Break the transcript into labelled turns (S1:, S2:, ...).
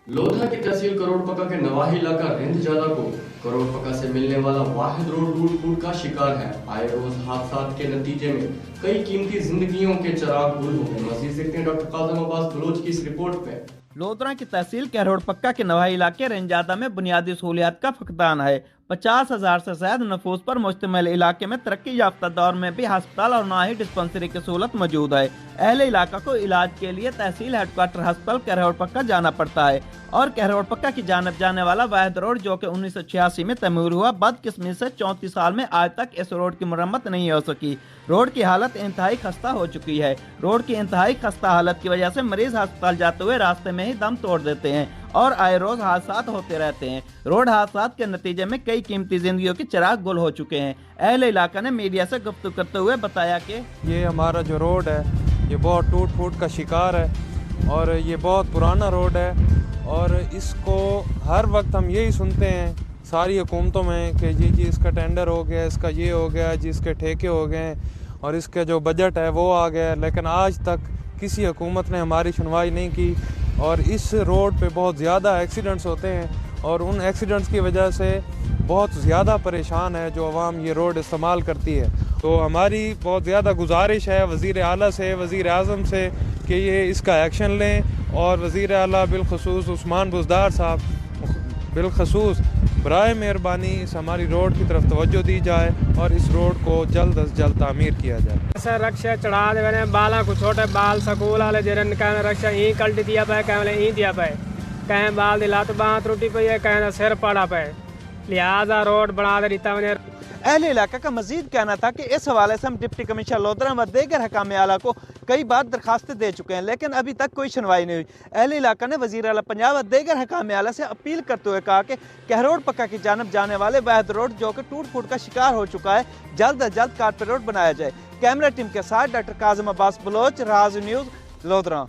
S1: लोधा की तहसील करोड़पक्का के नवाही इलाका रिंधजादा को करोड़पक्का से मिलने वाला वाहिद रोड टूट-फूट का शिकार है। आए रोज हादसा के नतीजे में कई कीमती जिंदगियों के चिराग गुल हो गए। मजीद देखते हैं डॉक्टर काज़म अब्बास बलोच की इस रिपोर्ट पे।
S2: लोधरा की तहसील करोड़पक्का के नवाही इलाके रिंधजादा में बुनियादी सहूलियात का फकदान है। 50,000 से ज्यादा नफूस पर मुश्तमिल इलाके में तरक्की याफ्ता दौर में भी अस्पताल और ना ही डिस्पेंसरी की सहूलत मौजूद है। अहले इलाका को इलाज के लिए तहसील हेडक्वार्टर अस्पताल करोड़पक्का जाना पड़ता है और करोड़पक्का की जानब जाने वाला वाहिद रोड जो कि 1986 में तमीर हुआ, बदकिस्मती से 34 साल में आज तक इस रोड की मरम्मत नहीं हो सकी। रोड की हालत इंतहाई खस्ता हो चुकी है। रोड की इंतहाई खस्ता हालत की वजह से मरीज अस्पताल जाते हुए रास्ते में ही दम तोड़ देते हैं और आए रोज हादसा होते रहते हैं। रोड हादसा के नतीजे में कई कीमती जिंदगियों के चिराग गुल हो चुके हैं। अहले इलाका ने मीडिया से गुफ्तगू करते हुए बताया कि
S3: ये हमारा जो रोड है ये बहुत टूट फूट का शिकार है और ये बहुत पुराना रोड है और इसको हर वक्त हम यही सुनते हैं सारी हुकूमतों में कि जी इसका टेंडर हो गया, इसका ये हो गया, जिसके ठेके हो गए और इसका जो बजट है वो आ गया, लेकिन आज तक किसी हुकूमत ने हमारी सुनवाई नहीं की और इस रोड पे बहुत ज़्यादा एक्सीडेंट्स होते हैं और उन एक्सीडेंट्स की वजह से बहुत ज़्यादा परेशान है जो आवाम ये रोड इस्तेमाल करती है। तो हमारी बहुत ज़्यादा गुजारिश है वज़ीर आला से, वज़ीर आज़म से कि ये इसका एक्शन लें और वज़ीर आला बिलखसूस उस्मान बुज़दार साहब बिलखसूस बराए मेहरबानी इस हमारी रोड की तरफ तवज्जो दी जाए और इस रोड को जल्द अज जल्द तामीर किया जाए।
S4: सर रक्षा चढ़ा दे बाला को छोटे बाल स्कूल वाले जिरन कहें रक्षा ही कल्टी दिया पे कहें ही दिया पे कहें बाल दी लत बांह त्रुटी पई है कहें सिर पड़ा पे लिहाजा रोड बना दे रीता बने।
S2: अहले इलाका का मजीद कहना था कि इस हवाले से हम डिप्टी कमिश्नर लोधरा व दीगर हकाम आला को कई बार दरखास्तें दे चुके हैं लेकिन अभी तक कोई सुनवाई नहीं हुई। अहले इलाका ने वज़ीर आला पंजाब व दीगर हकाम आला से अपील करते हुए कहा कि करोड़पक्का की जानब जाने वाले वाहिद रोड जो कि टूट फूट का शिकार हो चुका है जल्द अज जल्द कारपेट रोड बनाया जाए। कैमरा टीम के साथ डॉक्टर काज़म अब्बास बलोच, राज न्यूज़, लोधरा।